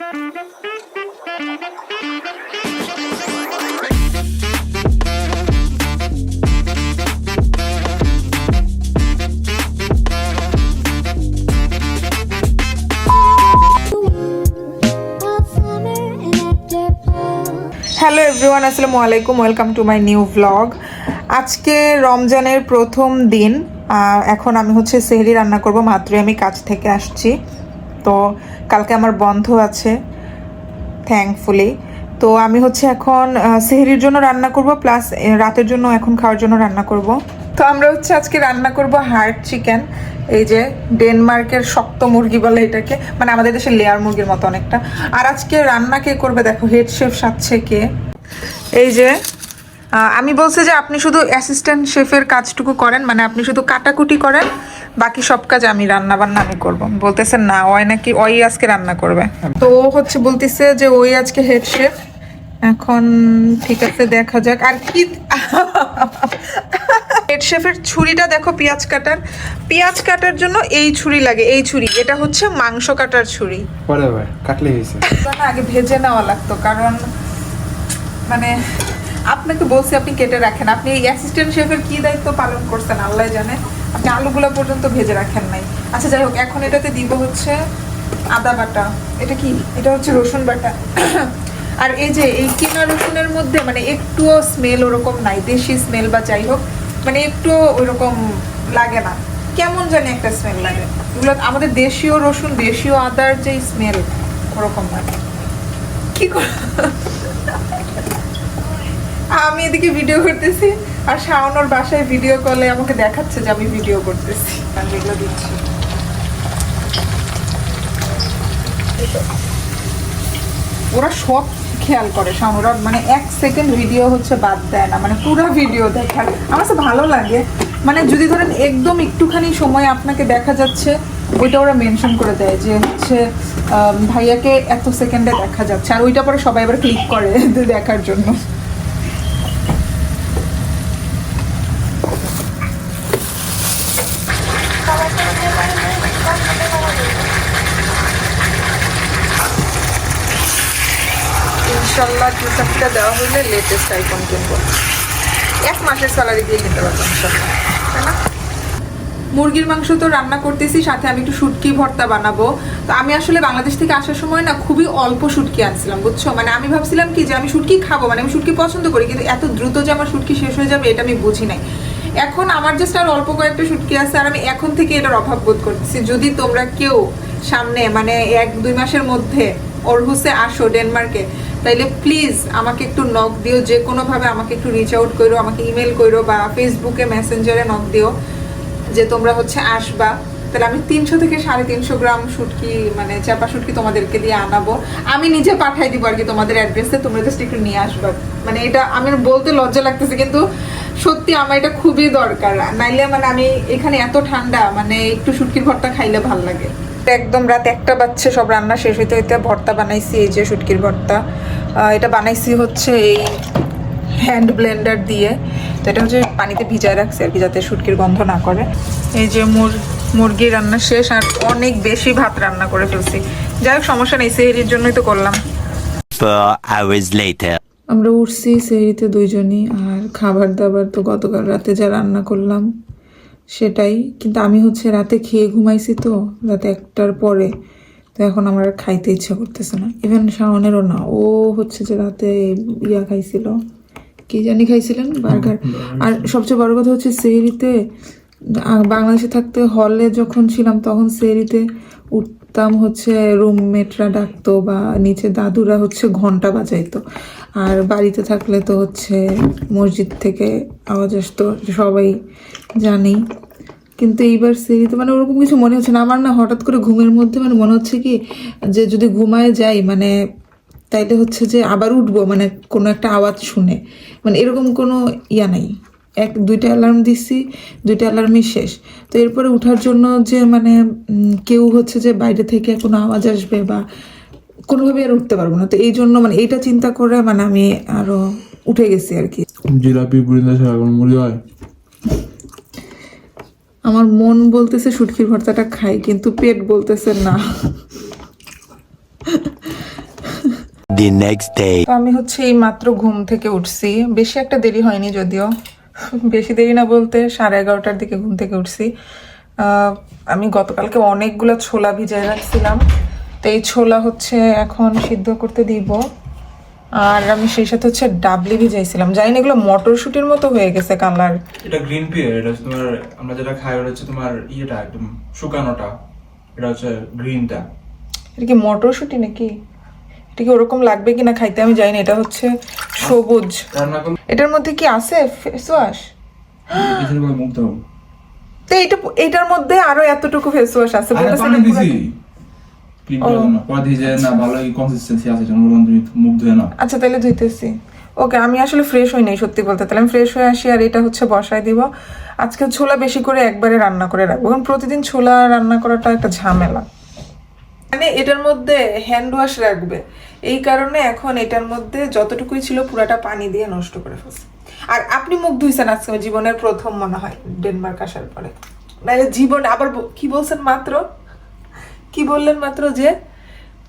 Hello everyone, আসসালামু আলাইকুম, welcome to my new blog. আজকে রমজানের প্রথম দিন। এখন আমি হচ্ছে সেহরি রান্না করব। মাত্রই আমি কাজ থেকে আসছি, তো কালকে আমার বন্ধ আছে থ্যাঙ্কফুলি। তো আমি হচ্ছে এখন সেহরির জন্য রান্না করব, প্লাস রাতের জন্য এখন খাওয়ার জন্য রান্না করব। তো আমরা হচ্ছে আজকে রান্না করব হার্ড চিকেন। এই যে ডেনমার্কের শক্ত মুরগি বলে এটাকে, মানে আমাদের দেশের লেয়ার মুরগির মতো অনেকটা। আর আজকে রান্না কে করবে দেখো, হেড শেফ সাজছে কে। এই যে আমি বলছি যে আপনি শুধু অ্যাসিস্ট্যান্ট শেফের কাজটুকু করেন, মানে আপনি শুধু কাটাকুটি করেন, বাকি সব কাজ আমি রান্না বান্না আমি করবো। বলতেছেন না ওই নাকি ওই আজকে রান্না করবে, তো ও হচ্ছে বলতেছে যে ওই আজকে হেড শেফ। এখন ঠিক আছে, দেখা যাক। আর কি হেড শেফের ছুরিটা দেখো, পেঁয়াজ কাটার জন্য এই ছুরি লাগে, এই ছুরি। এটা হচ্ছে মাংস কাটার ছুরি। পরে ভাই কাটলে হয়েছে, আগে ভেজে নেওয়া লাগতো, কারণ মানে আপনাকে বলছি আপনি কেটে রাখেন। আপনি এই অ্যাসিস্ট্যান্ট শেফের কি দায়িত্ব পালন করছেন আল্লাহ জানে, আপনি আলুগুলো পর্যন্ত ভেজে রাখেন নাই। আচ্ছা যাই হোক, এখন এটাতে দিব হচ্ছে আদা বাটা। এটা কি? এটা হচ্ছে রসুন বাটা। আর এই যে এই কিনা রসুনের মধ্যে মানে একটুও স্মেল ওরকম নাই, দেশি স্মেল বা যাই হোক, মানে একটুও ওইরকম লাগে না, কেমন জানি একটা স্মেল লাগে। এগুলো আমাদের দেশীয় রসুন, দেশীয় আদার যে স্মেল ওরকম লাগে। কি আমি এদিকে ভিডিও করতেছি আর শাওনর বাসায় ভিডিও কলে আমাকে দেখাচ্ছে যে আমি ভিডিও করতেছি। আমি এগুলো দিচ্ছি। ওরা সব খেয়াল করে শাওনরা, মানে এক সেকেন্ড ভিডিও হচ্ছে বাদ দেয় না, মানে পুরো ভিডিও দেখার আমার তো ভালো লাগে। মানে যদি ধরেন একদম একটুখানি সময় আপনাকে দেখা যাচ্ছে, ওইটা ওরা মেনশন করে দেয় যে হচ্ছে ভাইয়াকে এত সেকেন্ডে দেখা যাচ্ছে, আর ওইটা পরে সবাই এবার ক্লিক করে দেখার জন্য। ইনশাল্লাহ টুসানটা দেওয়া হলে লেটেস্ট আইফোন কিনবো, 1 মাসের স্যালারি দিয়ে কিনতে পারতাম, তাই না? মুরগির মাংস তো রান্না করতেছি, সাথে আমি একটু শুটকি ভর্তা বানাবো। তো আমি আসলে বাংলাদেশ থেকে আসার সময় না খুবই অল্প শুটকি আনছিলাম, বুঝছো? মানে আমি ভাবছিলাম কি যে আমি শুটকি খাবো, মানে আমি শুটকি পছন্দ করি, কিন্তু এত দ্রুত যে আমার শুটকি শেষ হয়ে যাবে এটা আমি বুঝি নাই। এখন আমার জাস্ট আর অল্প কয়েকটা শুটকি আছে, আর আমি এখন থেকে এটার অভাব বোধ করতেছি। যদি তোমরা কেউ সামনে মানে 1-2 মাসের মধ্যে অরহুসে আসো ডেনমার্কে, তাইলে প্লিজ আমাকে একটু নক দিও, যে কোনোভাবে আমাকে একটু রিচ আউট করো, আমাকে ইমেল করো বা ফেসবুকে মেসেঞ্জারে নক দিও যে তোমরা হচ্ছে আসবা। তাহলে আমি 300 থেকে 350 গ্রাম শুটকি, মানে চাপা শুটকি তোমাদেরকে দিয়ে আনাবো। আমি নিজে পাঠাই দিব আর কি তোমাদের অ্যাড্রেসে, তোমরা জাস্ট একটু নিয়ে আসবা। মানে এটা আমি বলতে লজ্জা লাগতেছে, কিন্তু সত্যি আমার এটা খুবই দরকার। নাইলে মানে আমি এখানে এত ঠান্ডা, মানে একটু শুটকির ভর্তা খাইলে ভাল লাগে। একদম রাত 1টা বাজছে, সব রান্না শেষ হইতে হইতে ভর্তা বানাইছি। এই যে শুটকির ভর্তা, এটা বানাইছি হচ্ছে এই হ্যান্ড ব্লেন্ডার দিয়ে। তো এটা হচ্ছে পানিতে ভিজায় রাখছি আর কি, যাতে শুটকির গন্ধ না করে। এই যে মুরগি রান্না শেষ, আর অনেক বেশি ভাত রান্না করে ফেলছি। যাই হোক সমস্যা নেই, সেহরির জন্যই তো করলাম। 4 hours later. আমরা উঠছি সেহরিতে দুইজনই, আর খাবার দাবার তো গতকাল রাতে যা রান্না করলাম সেটাই। কিন্তু আমি হচ্ছে রাতে খেয়ে ঘুমাইছি, তো রাতে 1টার পরে, তো এখন আমার আর খাইতে ইচ্ছা করতেছে না। ইভেন শাওনেরও না, ও হচ্ছে যে রাতে খাইছিল, কি জানি খাইছিলেন, বার্গার। আর সবচেয়ে বড় কথা হচ্ছে সেহরিতে বাংলাদেশে থাকতে হলে যখন ছিলাম তখন সেহরিতে উঠতাম হচ্ছে রুমমেটরা ডাকতো বা নিচে দাদুরা হচ্ছে ঘন্টা বাজাইতো, আর বাড়িতে থাকলে তো হচ্ছে মসজিদ থেকে আওয়াজ আসতো, সবাই জানি। কিন্তু এইবার সেহরিতে মানে ওরকম কিছু মনে হচ্ছে না আমার। না হঠাৎ করে ঘুমের মধ্যে মানে মনে হচ্ছে কি যে যদি ঘুমায় যাই মানে তাইলে হচ্ছে যে আবার উঠবো, মানে কোনো একটা আওয়াজ শুনে, মানে এরকম কোনো নাই। 2টা অ্যালার্ম দিচ্ছি, 2টা অ্যালার্মই শেষ। তো এরপরে উঠার জন্য যে মানে কেউ হচ্ছে যে বাইরে থেকে কোনো আওয়াজ আসবে বা কোনোভাবে আর উঠতে পারবো না। তো এই জন্য মানে এইটা চিন্তা করে মানে আমি আরো উঠে গেছি আর কি। জিলাপি বুড়িনা ছাড়া কোনো মুড়ি হয়? আমার মন বলতেছে শুটকির ভর্তাটা খাই, কিন্তু পেট বলতেছে না। The next day. তো আমি হচ্ছে এই মাত্র ঘুম থেকে উঠছি, বেশি একটা দেরি হয়নি যদিও, বেশি দেরি না বলতে 11:30টার দিকে ঘুম থেকে উঠছি। আমি গতকালকে অনেকগুলো ছোলা ভিজায় রাখছিলাম, তো এই ছোলা হচ্ছে এখন সিদ্ধ করতে দিব। আর আমি সেই সাথে হচ্ছে ডাবলি ভিজাইছিলাম, জানি না এগুলো মটরশুটির মতো হয়ে গেছে কালার। এটা গ্রিন পিয়ার, এটা হচ্ছে তোমার আমরা যেটা খাই ওটা হচ্ছে তোমার ইয়েটা একদম শুকানোটা, এটা হচ্ছে গ্রিনটা। এটা কি মটরশুটি নাকি? এটা কি ওরকম লাগবে কিনা খাইতে আমি জানি না। এটা হচ্ছে সবুজ। রান্না করলে এটার মধ্যে কি আছে ফেস ওয়াশ? কিছু করে মুখ দাও। তো এটার মধ্যে আরো এতটুকু ফেস ওয়াশ আছে আরে বলতেছে পানি এটা দিছি পুরো- ক্লিন করার জন্য, পরে দিয়ে যায় না ভালো কনসিস্টেন্সি আছে জন্য বললাম তুমি মুখ ধুয়ে নাও। আচ্ছা তাহলে ধুইতেছি। ওকে, আমি আসলে ফ্রেশ হই নাই সত্যি বলতে, তাহলে আমি ফ্রেশ হয়ে আসি আর এটা হচ্ছে বসায় দিব। আজকে ছোলা বেশি করে একবারে রান্না করে রাখবো, কারণ প্রতিদিন ছোলা রান্না করাটা একটা ঝামেলা। মানে এটার মধ্যে হ্যান্ড ওয়াশ রাখবে, এই কারণে এখন এটার মধ্যে যতটুকুই ছিল পুরাটা পানি দিয়ে নষ্ট করে ফেলছে। আর আপনি মুখ ধুইছেন আজকে জীবনের প্রথম মনে হয় ডেনমার্ক আসার পরে, নাহলে জীবন আবার কি বলছেন মাত্র, কি বললেন মাত্র যে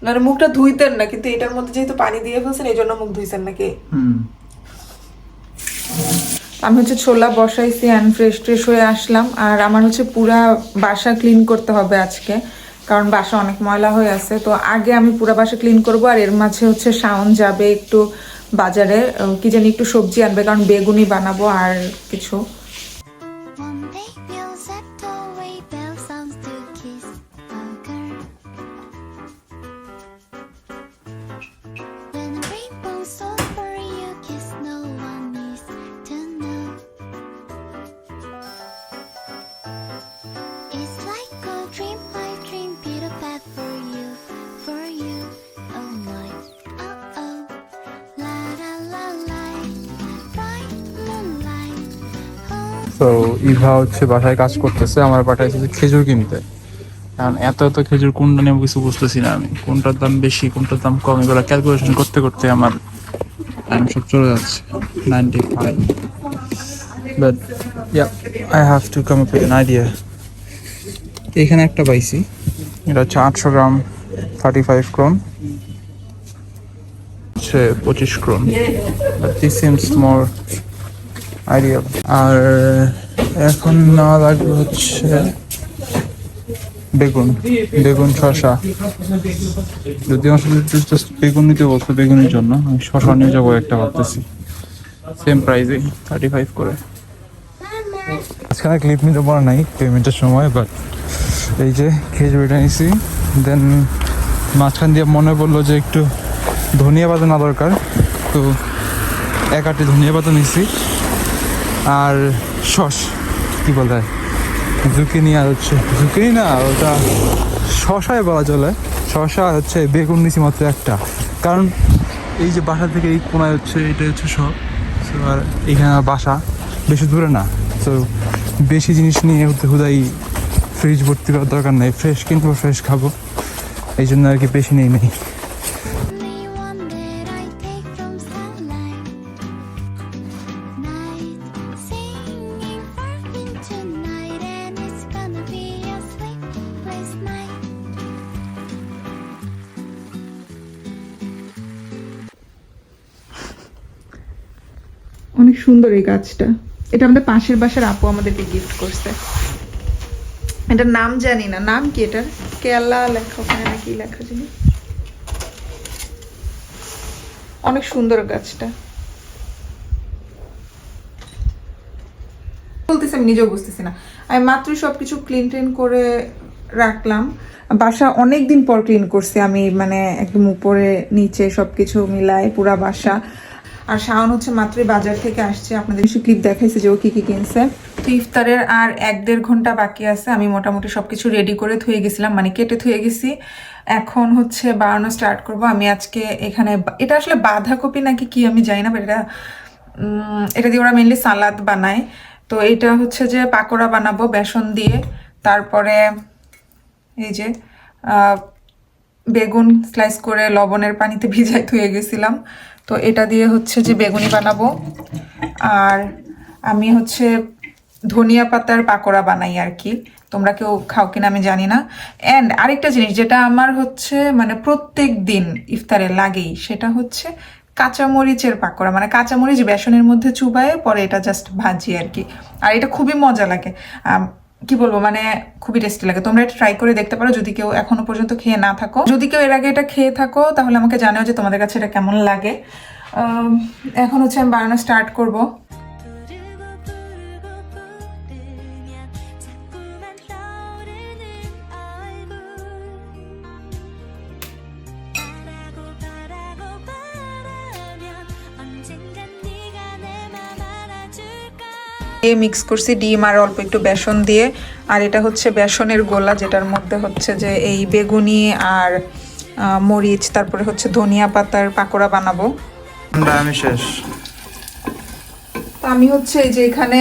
মানে মুখটা ধুইতেন না, কিন্তু এটার মধ্যে যেহেতু পানি দিয়ে ফেলছেন এই জন্য মুখ ধুইছেন নাকি? আমি হচ্ছে ছোলা বসাইছি অ্যান্ড ফ্রেশ হয়ে আসলাম। আর আমার হচ্ছে পুরা বাসা ক্লিন করতে হবে আজকে, কারণ বাসা অনেক ময়লা হয়ে আছে। তো আগে আমি পুরা বাসা ক্লিন করব, আর এর মাঝে হচ্ছে শাওন যাবে একটু বাজারে, কি জানি একটু সবজি আনবে, কারণ বেগুনি বানাবো আর কিছু। One day we'll set away bell sounds to kiss a girl. When the rainbow's over, you kiss, no one needs to know. It's like a dream, I dream, Peter Pan for you, oh my, oh oh, la la la la, bright moonlight, oh. তো ইভা হচ্ছে বাসায় কাজ করতেছে, আমার পাঠাইছে যে খেজুর কিনতে। কারণ এত খেজুর কোনটা নিয়ে কিছু বুঝতেছি না আমি, কোনটার দাম বেশি কোনটার দাম কম, এগুলো ক্যালকুলেশন করতে করতে আমার টাইম সব চলে যাচ্ছে 95। But yeah, I have to come up with an idea. এখানে একটা পাইছি, এটা হচ্ছে 800 গ্রাম 35 ক্রোন, হচ্ছে 25 ক্রোন। But this seems more ideal. আর এখন না লাগবে হচ্ছে বেগুন শসা। যদি আসলে জাস্ট বেগুন নিতে বলতো, বেগুনের জন্য আমি শসা নিয়ে যাবো একটা ভাবতেছি, সেম প্রাইসে 35 করে। আজকাল ক্লিপ নিতে পারা নাই পেমেন্টের সময়, বাট এই যে খেজুরিটা নিছি। দেন মাঝখান দিয়ে মনে পড়লো যে একটু ধনিয়া পাতা না দরকার, তো 1 আটি ধনিয়া পাতা নিছি। আর কি বলে জুকিনি, আর হচ্ছে জুকিনি না, ওটা শশাই বলা চলে। শশা হচ্ছে বেগুন নিছি মাত্র একটা, কারণ এই যে বাসা থেকে এই কোনায় হচ্ছে এটা হচ্ছে সব। তো আর এখানে বাসা বেশি দূরে না, তো বেশি জিনিস নিয়ে হুদাই ফ্রিজ ভর্তি করার দরকার নেই। ফ্রেশ কিনবো, ফ্রেশ খাবো, এই জন্য আর কি বেশি নেই। Only one that I take from starlight night, singing farthing tonight, and it's gonna be a sleepless night. অনেক সুন্দর এই গাছটা, এটা আমাদের পাশের বাসার আপু আমাদেরকে গিফট করছে। এটার নাম জানি না, নাম কি এটার, কেলা লেখা ওখানে নাকি লেখা জানি। অনেক সুন্দর গাছটা, বলতেছি আমি নিজেও বুঝতেছি না। আমি মাত্র সবকিছু ক্লিন করে রাখলাম। বাসা অনেক দিন পর ক্লিন করছি আমি, মানে একদম উপরে নিচে সবকিছু মিলাই পুরা বাসা। আর শাওন হচ্ছে মাত্রই বাজার থেকে আসছে, আপনাদের কিছু ক্লিপ দেখাইছে যে ও কি কি কিনছে। তো ইফতারের আর 1-1.5 ঘন্টা বাকি আছে, আমি মোটামুটি সবকিছু রেডি করে থুয়ে গেছিলাম, মানে কেটে থুয়ে গেছি। এখন হচ্ছে বানানো স্টার্ট করব। আমি আজকে এখানে, এটা আসলে বাঁধাকপি নাকি কি আমি জানি না, বাট এটা দিয়ে ওরা মেনলি সালাদ বানায়। তো এটা হচ্ছে যে পাকোড়া বানাবো বেসন দিয়ে। তারপরে এই যে বেগুন স্লাইস করে লবণের পানিতে ভিজাই ধুয়ে গেছিলাম, তো এটা দিয়ে হচ্ছে যে বেগুনি বানাবো। আর আমি হচ্ছে ধনিয়া পাতার পাকোড়া বানাই আর কি। তো তোমরা কেউ খাও কিনা আমি জানি না। অ্যান্ড আরেকটা জিনিস যেটা আমার হচ্ছে মানে প্রত্যেক দিন ইফতারে লাগেই, সেটা হচ্ছে কাঁচামরিচের পাকোড়া, মানে কাঁচামরিচ বেসনের মধ্যে চুবায়ে পরে এটা জাস্ট ভাজি আর কি। আর এটা খুবই মজা লাগে, কি বলবো, মানে খুবই টেস্টি লাগে। তোমরা এটা ট্রাই করে দেখতে পারো যদি কেউ এখনো পর্যন্ত খেয়ে না থাকো। যদি কেউ এর আগে এটা খেয়ে থাকো তাহলে আমাকে জানাও যে তোমাদের কাছে এটা কেমন লাগে। এখন হচ্ছে আমি বানানো স্টার্ট করব। মিক্স করছি ডিম আর অল্প একটু বেসন দিয়ে, আর এটা হচ্ছে বেসনের গোলা যেটার মধ্যে হচ্ছে যে এই বেগুনি আর মরিচ তারপরে হচ্ছে ধনিয়া পাতার পাকোড়া বানাবো। আমি শেষ। তো আমি হচ্ছে এই যে এখানে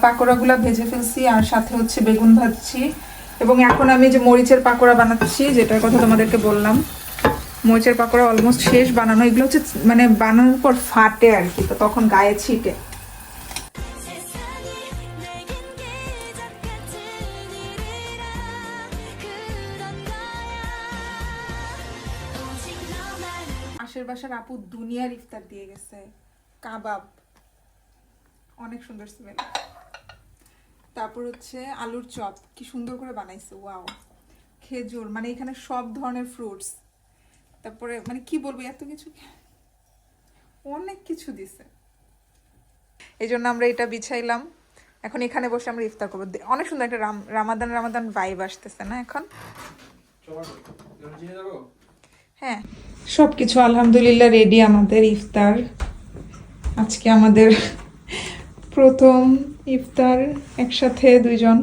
পাকোড়াগুলো ভেজে ফেলছি আর সাথে হচ্ছে বেগুন ভাজছি, এবং এখন আমি যে মরিচের পাকোড়া বানাচ্ছি যেটার কথা তোমাদেরকে বললাম। মরিচের পাকোড়া অলমোস্ট শেষ বানানো। এগুলো হচ্ছে মানে বানানোর পর ফাটে আর কি, তো তখন গায়ে ছিটে। পাশের বাসার আপু দুনিয়ার ইফতার দিয়ে গেছে, কাবাব, অনেক সুন্দর স্মেল। তারপর হচ্ছে আলুর চপ, কি সুন্দর করে বানাইছে, ওয়াও। খেজুর, মানে এখানে সব ধরনের ফ্রুটস, তারপরে মানে কি বলবো, এত কিছু, অনেক কিছু দিছে। এই জন্য আমরা এটা বিছাইলাম, এখন এখানে বসে আমরা ইফতার করবো। অনেক সুন্দর একটা রামাদান ভাইব আসতেছে না এখন? হ্যাঁ, সবকিছু আলহামদুলিল্লাহ রেডি আমাদের ইফতার। আজকে আমাদের প্রথম ইফতার একসাথে দুইজন।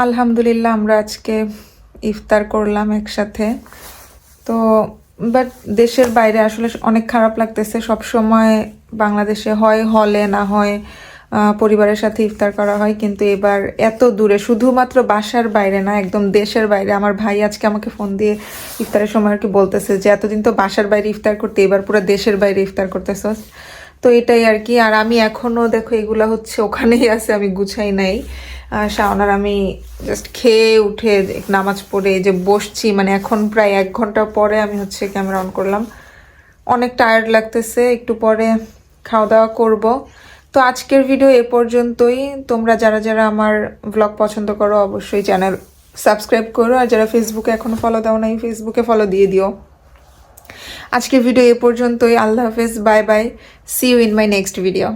আলহামদুলিল্লাহ আমরা আজকে ইফতার করলাম একসাথে। তো বাট দেশের বাইরে আসলে অনেক খারাপ লাগতেছে। সব সময় বাংলাদেশে হয় হলে, না হয় পরিবারের সাথে ইফতার করা হয়, কিন্তু এবার এত দূরে, শুধুমাত্র বাসার বাইরে না, একদম দেশের বাইরে। আমার ভাই আজকে আমাকে ফোন দিয়ে ইফতারের সময় আর কি বলতেছে যে এতদিন তো বাসার বাইরে ইফতার করতে, এবার পুরো দেশের বাইরে ইফতার করতেছস। তো এটাই আর কি। আর আমি এখনও দেখো এগুলা হচ্ছে ওখানেই আছে, আমি গুছাই নাই। শাওনার আমি জাস্ট খেয়ে উঠে নামাজ পড়ে যে বসছি, মানে এখন প্রায় 1 ঘন্টা পরে আমি হচ্ছে ক্যামেরা অন করলাম। অনেক টায়ার্ড লাগতেছে, একটু পরে খাওয়া দাওয়া করব। তো আজকের ভিডিও এ পর্যন্তই। তোমরা যারা যারা আমার ব্লগ পছন্দ করো অবশ্যই চ্যানেল সাবস্ক্রাইব করো, আর যারা ফেসবুকে এখনো ফলো দাও নাই ফেসবুকে ফলো দিয়ে দিও। আজকের ভিডিও এ পর্যন্তই। আল্লাহ হাফেজ, bye bye, see you in my next video.